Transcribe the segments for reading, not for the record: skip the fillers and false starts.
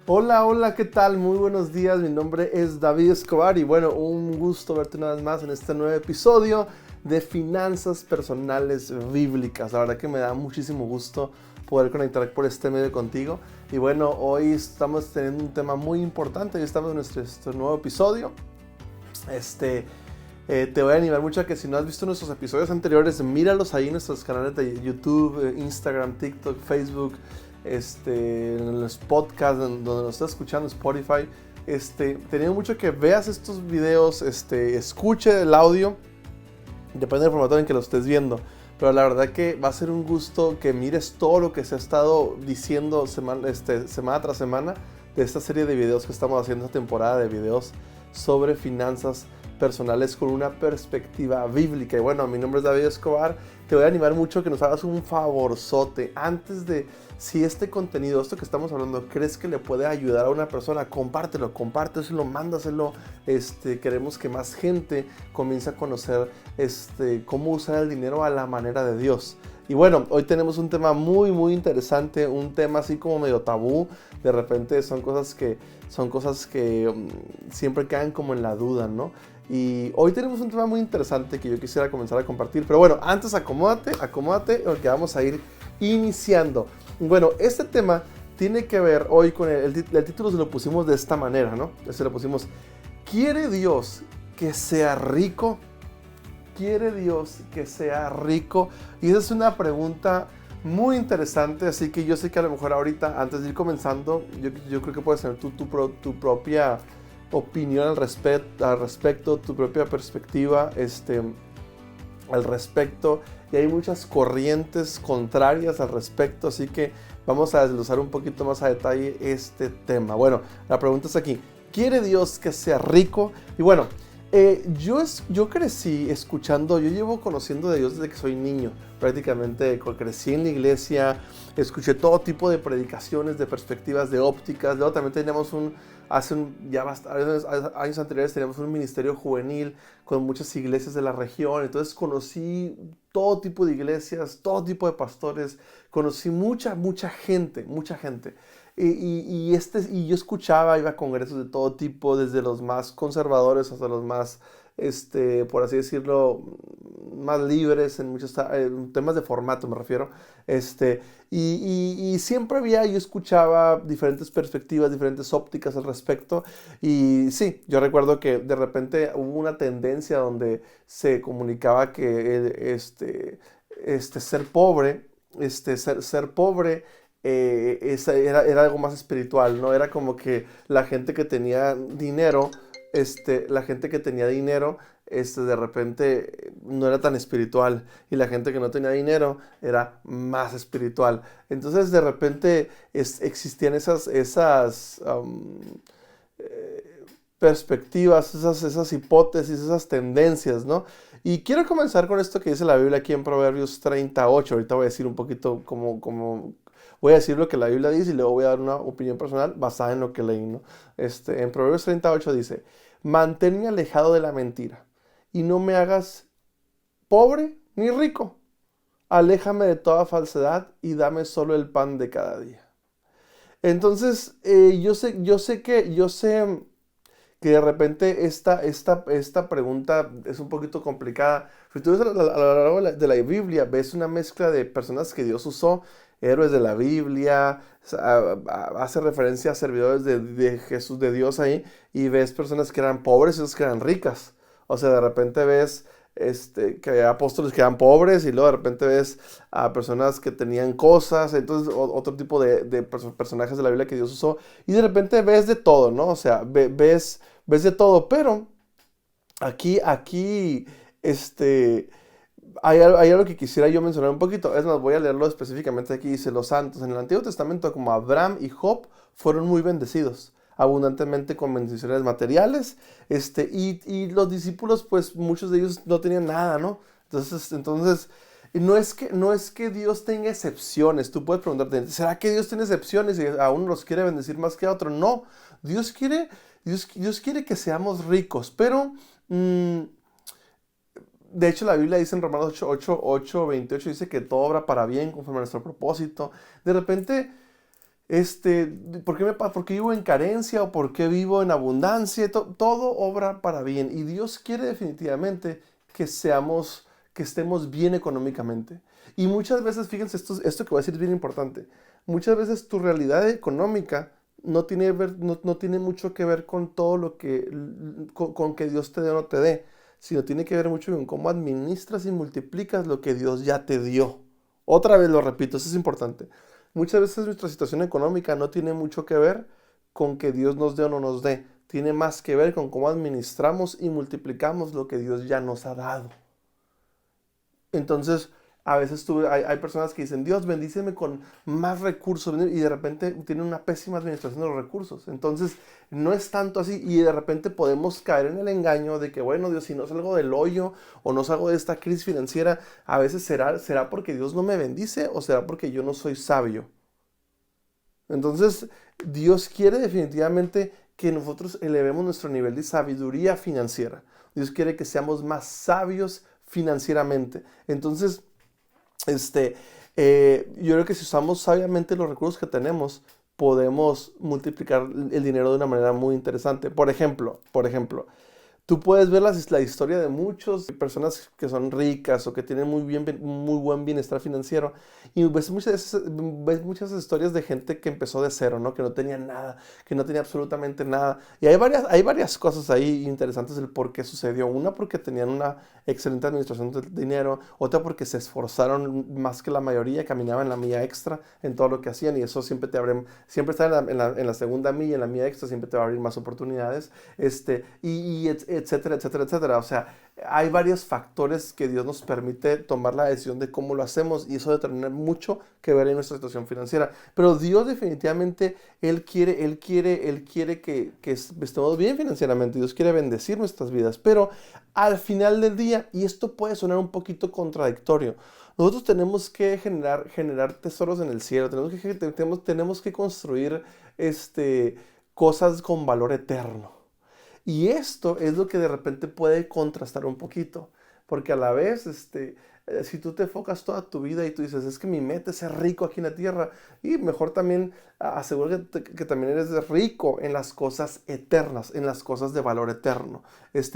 Hola, hola, ¿qué tal? Muy buenos días, mi nombre es David Escobar y bueno, un gusto verte una vez más en este nuevo episodio de Finanzas Personales Bíblicas. La verdad que me da muchísimo gusto poder conectar por este medio contigo. Y bueno, hoy estamos teniendo un tema muy importante, hoy estamos en nuestro nuevo episodio. Te voy a animar mucho a que si no has visto nuestros episodios anteriores, míralos ahí en nuestros canales de YouTube, Instagram, TikTok, Facebook, en los podcasts donde nos estás escuchando, Spotify. Tenía mucho que veas estos videos, escuche el audio, depende del formato en que lo estés viendo. Pero la verdad que va a ser un gusto que mires todo lo que se ha estado diciendo semana tras semana de esta serie de videos que estamos haciendo, esta temporada de videos sobre finanzas personales con una perspectiva bíblica. Y bueno, mi nombre es David Escobar. Te voy a animar mucho a que nos hagas un favorzote. Antes de, si este contenido, esto que estamos hablando, crees que le puede ayudar a una persona, compártelo, mándaselo. Queremos que más gente comience a conocer cómo usar el dinero a la manera de Dios. Y bueno, hoy tenemos un tema muy interesante, un tema así como medio tabú. De repente son cosas que siempre quedan como en la duda, ¿no? Y hoy tenemos un tema muy interesante que yo quisiera comenzar a compartir. Pero bueno, antes acomódate, porque vamos a ir iniciando. Bueno, este tema tiene que ver hoy con el título se lo pusimos de esta manera, ¿no? Se lo pusimos, ¿quiere Dios que sea rico? ¿Quiere Dios que sea rico? Y esa es una pregunta muy interesante, así que yo sé que a lo mejor ahorita, antes de ir comenzando, yo creo que puedes tener tu propia opinión al respecto, tu propia perspectiva al respecto, y hay muchas corrientes contrarias al respecto, así que vamos a desglosar un poquito más a detalle este tema. Bueno, la pregunta es aquí, ¿quiere Dios que sea rico? Y bueno, yo crecí escuchando, yo llevo conociendo de Dios desde que soy niño, prácticamente crecí en la iglesia, escuché todo tipo de predicaciones, de perspectivas, de ópticas. Luego también teníamos años anteriores teníamos un ministerio juvenil con muchas iglesias de la región, entonces conocí todo tipo de iglesias, todo tipo de pastores, conocí mucha gente. Y yo escuchaba, iba a congresos de todo tipo, desde los más conservadores hasta los más, por así decirlo, más libres en muchos temas de formato, me refiero. Este, y siempre yo escuchaba diferentes perspectivas, diferentes ópticas al respecto. Y sí, yo recuerdo que de repente hubo una tendencia donde se comunicaba que ser pobre, ser pobre era algo más espiritual, ¿no? Era como que la gente que tenía dinero, de repente no era tan espiritual, y la gente que no tenía dinero era más espiritual. Entonces de repente existían perspectivas, esas hipótesis, esas tendencias, ¿no? Y quiero comenzar con esto que dice la Biblia aquí en Proverbios 38. Ahorita voy a decir un poquito voy a decir lo que la Biblia dice y luego voy a dar una opinión personal basada en lo que leí, ¿no? En Proverbios 38 dice, manténme alejado de la mentira y no me hagas pobre ni rico. Aléjame de toda falsedad y dame solo el pan de cada día. Entonces, yo sé que de repente esta pregunta es un poquito complicada. Si tú ves a lo largo de la Biblia, ves una mezcla de personas que Dios usó, héroes de la Biblia, hace referencia a servidores de Jesús, de Dios ahí, y ves personas que eran pobres y otras que eran ricas. O sea, de repente ves que hay apóstoles que eran pobres y luego de repente ves a personas que tenían cosas, entonces otro tipo de personajes de la Biblia que Dios usó, y de repente ves de todo, ¿no? O sea, ves de todo, pero aquí, hay algo que quisiera yo mencionar un poquito. Es más, voy a leerlo específicamente aquí. Dice, los santos en el Antiguo Testamento, como Abraham y Job, fueron muy bendecidos, abundantemente con bendiciones materiales. Y los discípulos, pues muchos de ellos no tenían nada, ¿no? Entonces no es que Dios tenga excepciones. Tú puedes preguntarte, ¿será que Dios tiene excepciones y a uno los quiere bendecir más que a otro? No, Dios quiere, Dios quiere que seamos ricos, pero de hecho la Biblia dice en Romanos 8:28, dice que todo obra para bien conforme a nuestro propósito. De repente ¿Por qué vivo en carencia o por qué vivo en abundancia? Todo obra para bien y Dios quiere definitivamente que que estemos bien económicamente. Y muchas veces, fíjense, esto que voy a decir es bien importante. Muchas veces tu realidad económica no tiene mucho que ver con todo con que Dios te dé o no te dé, sino tiene que ver mucho con cómo administras y multiplicas lo que Dios ya te dio. Otra vez lo repito, eso es importante. Muchas veces nuestra situación económica no tiene mucho que ver con que Dios nos dé o no nos dé. Tiene más que ver con cómo administramos y multiplicamos lo que Dios ya nos ha dado. Entonces, a veces hay personas que dicen, Dios, bendíceme con más recursos, y de repente tienen una pésima administración de los recursos. Entonces, no es tanto así, y de repente podemos caer en el engaño de que, bueno, Dios, si no salgo del hoyo o no salgo de esta crisis financiera, a veces será porque Dios no me bendice o será porque yo no soy sabio. Entonces, Dios quiere definitivamente que nosotros elevemos nuestro nivel de sabiduría financiera. Dios quiere que seamos más sabios financieramente. Entonces, yo creo que si usamos sabiamente los recursos que tenemos, podemos multiplicar el dinero de una manera muy interesante. Por ejemplo, tú puedes ver la historia de muchas personas que son ricas o que tienen muy buen bienestar financiero y ves muchas historias de gente que empezó de cero, ¿no? Que no tenía nada, que no tenía absolutamente nada. Y hay varias cosas ahí interesantes del por qué sucedió. Una porque tenían una excelente administración del dinero, otra porque se esforzaron más que la mayoría, caminaban la milla extra en todo lo que hacían y eso siempre estar en la segunda milla, en la milla extra, siempre te va a abrir más oportunidades. Etcétera, etcétera, etcétera. O sea, hay varios factores que Dios nos permite tomar la decisión de cómo lo hacemos y eso determina mucho que ver en nuestra situación financiera. Pero Dios definitivamente, Él quiere que estemos bien financieramente. Dios quiere bendecir nuestras vidas. Pero al final del día, y esto puede sonar un poquito contradictorio, nosotros tenemos que generar tesoros en el cielo. Tenemos que construir cosas con valor eterno. Y esto es lo que de repente puede contrastar un poquito, porque a la vez, si tú te enfocas toda tu vida y tú dices, es que mi meta es ser rico aquí en la tierra, y mejor también asegúrate que también eres rico en las cosas eternas, en las cosas de valor eterno,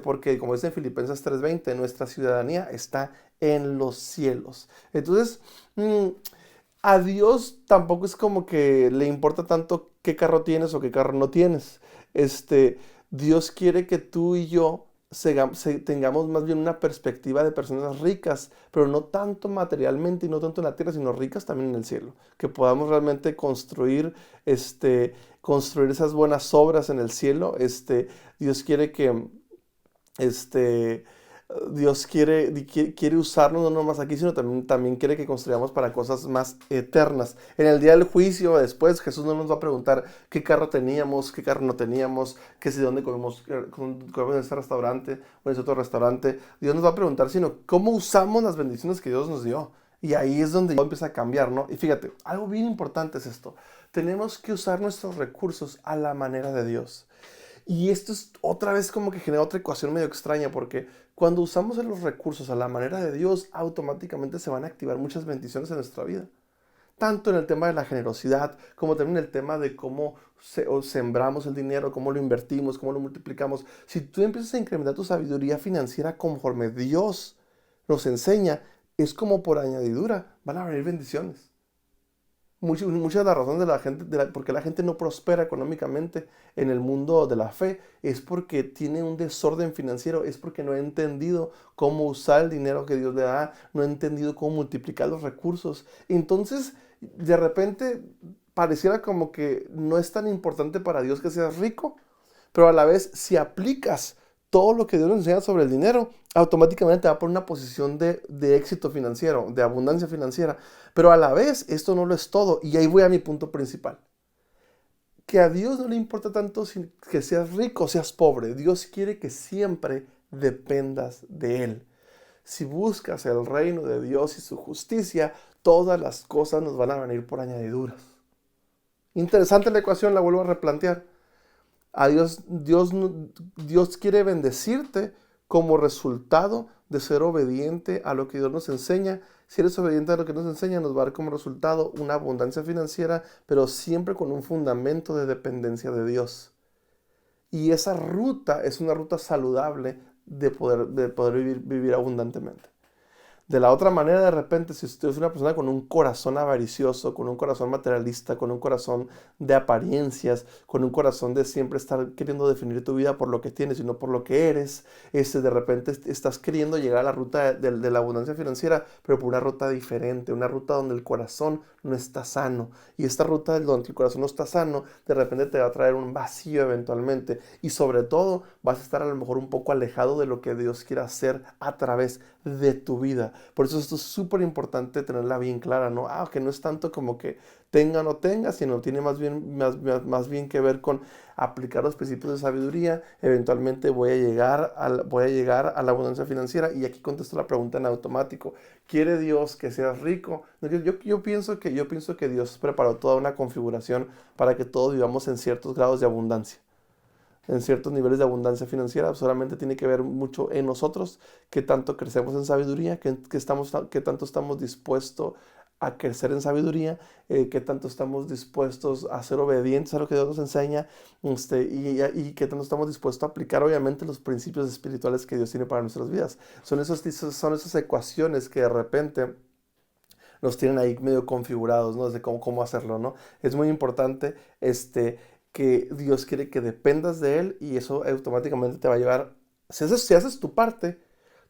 porque como dice en Filipenses 3:20, nuestra ciudadanía está en los cielos. Entonces, a Dios tampoco es como que le importa tanto qué carro tienes o qué carro no tienes. Dios quiere que tú y yo tengamos más bien una perspectiva de personas ricas, pero no tanto materialmente y no tanto en la tierra, sino ricas también en el cielo. Que podamos realmente construir esas buenas obras en el cielo. Dios quiere que, este, quiere usarnos no nomás aquí, sino también quiere que construyamos para cosas más eternas. En el día del juicio, después, Jesús no nos va a preguntar qué carro teníamos, qué carro no teníamos, qué si dónde comemos en este restaurante o en ese otro restaurante. Dios nos va a preguntar, sino cómo usamos las bendiciones que Dios nos dio. Y ahí es donde todo empieza a cambiar, ¿no? Y fíjate, algo bien importante es esto. Tenemos que usar nuestros recursos a la manera de Dios. Y esto es otra vez como que genera otra ecuación medio extraña, porque cuando usamos los recursos a la manera de Dios, automáticamente se van a activar muchas bendiciones en nuestra vida. Tanto en el tema de la generosidad, como también en el tema de cómo sembramos el dinero, cómo lo invertimos, cómo lo multiplicamos. Si tú empiezas a incrementar tu sabiduría financiera conforme Dios nos enseña, es como por añadidura, van a venir bendiciones. Muchas de las razones de la gente, por qué la gente no prospera económicamente en el mundo de la fe, es porque tiene un desorden financiero, es porque no ha entendido cómo usar el dinero que Dios le da, no ha entendido cómo multiplicar los recursos. Entonces, de repente, pareciera como que no es tan importante para Dios que seas rico, pero a la vez, si aplicas todo lo que Dios nos enseña sobre el dinero, automáticamente te va a poner una posición de éxito financiero, de abundancia financiera. Pero a la vez, esto no lo es todo. Y ahí voy a mi punto principal. Que a Dios no le importa tanto que seas rico o seas pobre. Dios quiere que siempre dependas de Él. Si buscas el reino de Dios y su justicia, todas las cosas nos van a venir por añadiduras. Interesante la ecuación, la vuelvo a replantear. Dios quiere bendecirte como resultado de ser obediente a lo que Dios nos enseña Si eres obediente a lo que nos enseña, nos va a dar como resultado una abundancia financiera, pero siempre con un fundamento de dependencia de Dios. Y esa ruta es una ruta saludable de poder vivir abundantemente. De la otra manera, de repente, si usted es una persona con un corazón avaricioso, con un corazón materialista, con un corazón de apariencias, con un corazón de siempre estar queriendo definir tu vida por lo que tienes y no por lo que eres, de repente estás queriendo llegar a la ruta de la abundancia financiera, pero por una ruta diferente, una ruta donde el corazón no está sano. Y esta ruta donde el corazón no está sano, de repente te va a traer un vacío eventualmente. Y sobre todo, vas a estar a lo mejor un poco alejado de lo que Dios quiere hacer a través de tu vida. Por eso esto es súper importante tenerla bien clara, ¿no? Que no es tanto como que tenga o no tenga, sino tiene más bien que ver con aplicar los principios de sabiduría. Eventualmente voy a llegar a la abundancia financiera. Y aquí contesto la pregunta en automático. ¿Quiere Dios que seas rico? Yo pienso que Dios preparó toda una configuración para que todos vivamos en ciertos grados de abundancia, en ciertos niveles de abundancia financiera. Solamente tiene que ver mucho en nosotros, qué tanto crecemos en sabiduría, qué tanto estamos dispuestos a crecer en sabiduría, qué tanto estamos dispuestos a ser obedientes a lo que Dios nos enseña, y qué tanto estamos dispuestos a aplicar obviamente los principios espirituales que Dios tiene para nuestras vidas. Son esas ecuaciones que de repente nos tienen ahí medio configurados, ¿no? De cómo hacerlo, ¿no? Es muy importante que Dios quiere que dependas de Él, y eso automáticamente te va a llevar, si haces tu parte,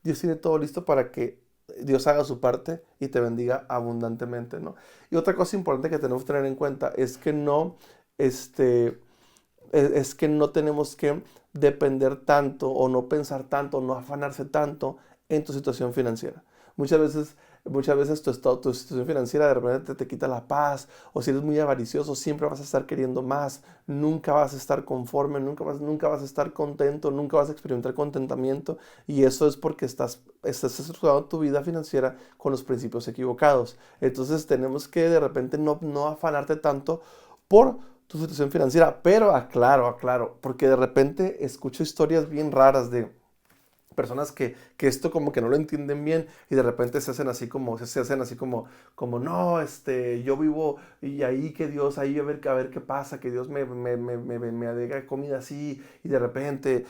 Dios tiene todo listo para que Dios haga su parte y te bendiga abundantemente, ¿no? Y otra cosa importante que tenemos que tener en cuenta es que no tenemos que depender tanto o no pensar tanto, no afanarse tanto en tu situación financiera. Muchas veces tu situación financiera de repente te quita la paz, o si eres muy avaricioso, siempre vas a estar queriendo más, nunca vas a estar conforme, nunca vas a estar contento, nunca vas a experimentar contentamiento, y eso es porque estás estructurando tu vida financiera con los principios equivocados. Entonces tenemos que de repente no afanarte tanto por tu situación financiera, pero aclaro, porque de repente escucho historias bien raras de personas que esto como que no lo entienden bien, y de repente se hacen así como no, yo vivo y ahí que Dios, ahí a ver qué pasa, que Dios me haga comida así, y de repente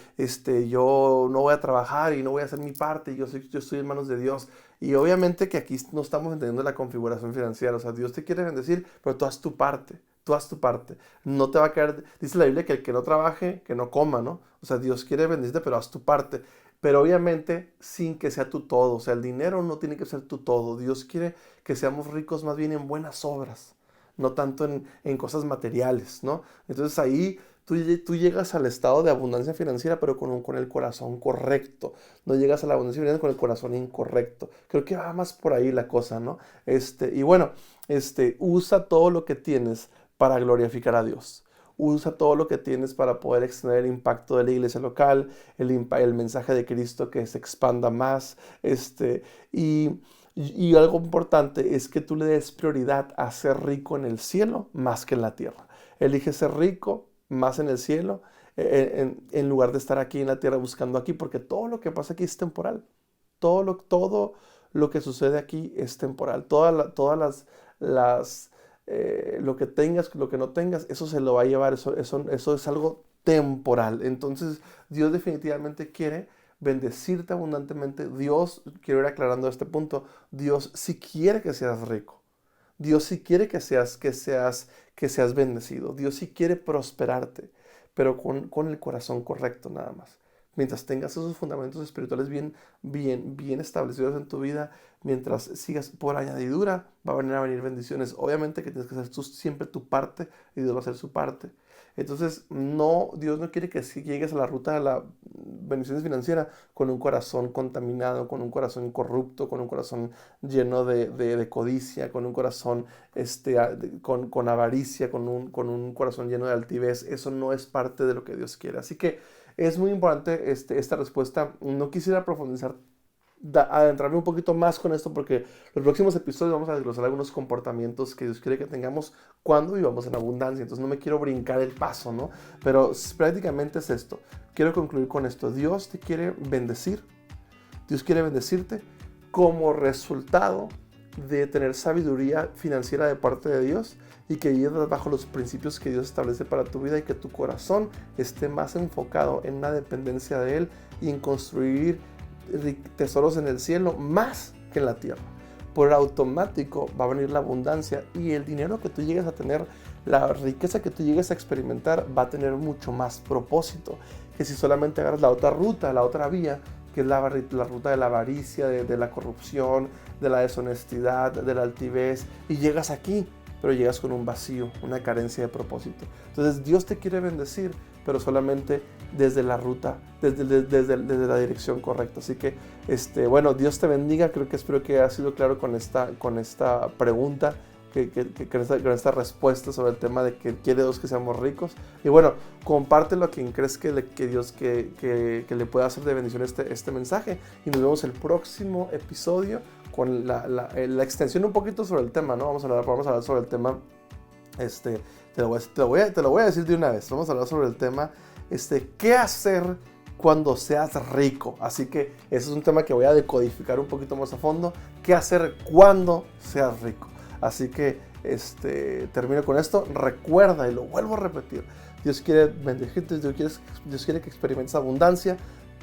yo no voy a trabajar y no voy a hacer mi parte, y yo estoy en manos de Dios. Y obviamente que aquí no estamos entendiendo la configuración financiera. O sea, Dios te quiere bendecir, pero tú haz tu parte. Tú haz tu parte. No te va a caer, dice la Biblia, que el que no trabaje, que no coma, ¿no? O sea, Dios quiere bendecirte, pero haz tu parte. Pero obviamente sin que sea tu todo. O sea, el dinero no tiene que ser tu todo. Dios quiere que seamos ricos más bien en buenas obras, no tanto en cosas materiales, ¿no? Entonces ahí tú llegas al estado de abundancia financiera, pero con el corazón correcto. No llegas a la abundancia financiera con el corazón incorrecto. Creo que va más por ahí la cosa, ¿no? Y bueno, usa todo lo que tienes para glorificar a Dios. Usa todo lo que tienes para poder extender el impacto de la iglesia local, el mensaje de Cristo que se expanda más. Y algo importante es que tú le des prioridad a ser rico en el cielo más que en la tierra. Elige ser rico más en el cielo, en lugar de estar aquí en la tierra buscando aquí, porque todo lo que pasa aquí es temporal. Todo lo que sucede aquí es temporal. Todas las lo que tengas, lo que no tengas, eso se lo va a llevar, eso es algo temporal. Entonces Dios definitivamente quiere bendecirte abundantemente. Dios, quiero ir aclarando este punto, Dios sí quiere que seas rico. Dios sí quiere que seas bendecido. Dios sí quiere prosperarte, pero con el corazón correcto nada más. Mientras tengas esos fundamentos espirituales bien establecidos en tu vida, mientras sigas por añadidura, va a venir bendiciones. Obviamente que tienes que hacer siempre tu parte, y Dios va a hacer su parte. Entonces, Dios no quiere que llegues a la ruta de la bendición financiera con un corazón contaminado, con un corazón corrupto, con un corazón lleno de codicia, con un corazón con avaricia, con un corazón lleno de altivez. Eso no es parte de lo que Dios quiere. Así que es muy importante esta respuesta. No quisiera profundizar, adentrarme un poquito más con esto, porque los próximos episodios vamos a desglosar algunos comportamientos que Dios quiere que tengamos cuando vivamos en abundancia. Entonces no me quiero brincar el paso, ¿no? Pero prácticamente es esto. Quiero concluir con esto. Dios te quiere bendecir. Dios quiere bendecirte como resultado de tener sabiduría financiera de parte de Dios y que vivas bajo los principios que Dios establece para tu vida y que tu corazón esté más enfocado en una dependencia de Él y en construir tesoros en el cielo más que en la tierra. Por automático va a venir la abundancia y el dinero que tú llegues a tener, la riqueza que tú llegues a experimentar va a tener mucho más propósito que si solamente agarras la otra ruta, la otra vía, que es la ruta de la avaricia, de la corrupción, de la deshonestidad, de la altivez, y llegas aquí, pero llegas con un vacío, una carencia de propósito. Entonces Dios te quiere bendecir, pero solamente desde la ruta, desde la dirección correcta. Así que, bueno, Dios te bendiga. Espero que haya sido claro con esta pregunta, con esta respuesta sobre el tema de que quiere Dios que seamos ricos. Y bueno, compártelo a quien crees que Dios le pueda hacer de bendición este mensaje. Y nos vemos el próximo episodio con la extensión un poquito sobre el tema, ¿no? Vamos a hablar sobre el tema. Te lo voy a decir de una vez. Vamos a hablar sobre el tema, ¿qué hacer cuando seas rico? Así que ese es un tema que voy a decodificar un poquito más a fondo. ¿Qué hacer cuando seas rico? Así que termino con esto. Recuerda, y lo vuelvo a repetir, Dios quiere bendecirte, Dios quiere que experimentes abundancia,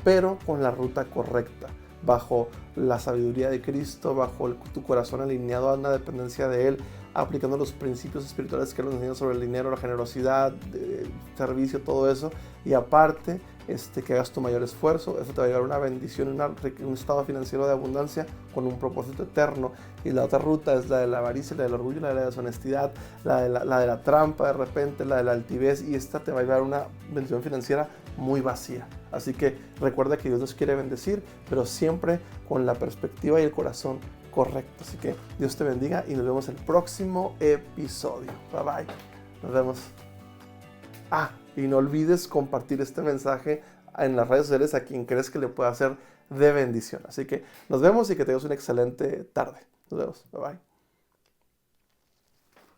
pero con la ruta correcta, bajo la sabiduría de Cristo, bajo tu corazón alineado a una dependencia de Él, aplicando los principios espirituales que Él nos enseña sobre el dinero, la generosidad, el servicio, todo eso. Y aparte, que hagas tu mayor esfuerzo. Eso te va a llevar una bendición, un estado financiero de abundancia con un propósito eterno. Y la otra ruta es la de la avaricia, la del orgullo, la de la deshonestidad, la de la trampa de repente, la de la altivez. Y esta te va a llevar una bendición financiera muy vacía. Así que recuerda que Dios nos quiere bendecir, pero siempre con la perspectiva y el corazón correcto. Así que Dios te bendiga y nos vemos el próximo episodio. Bye bye. Nos vemos. Y no olvides compartir este mensaje en las redes sociales a quien crees que le pueda ser de bendición. Así que nos vemos y que tengas una excelente tarde. Nos vemos. Bye bye.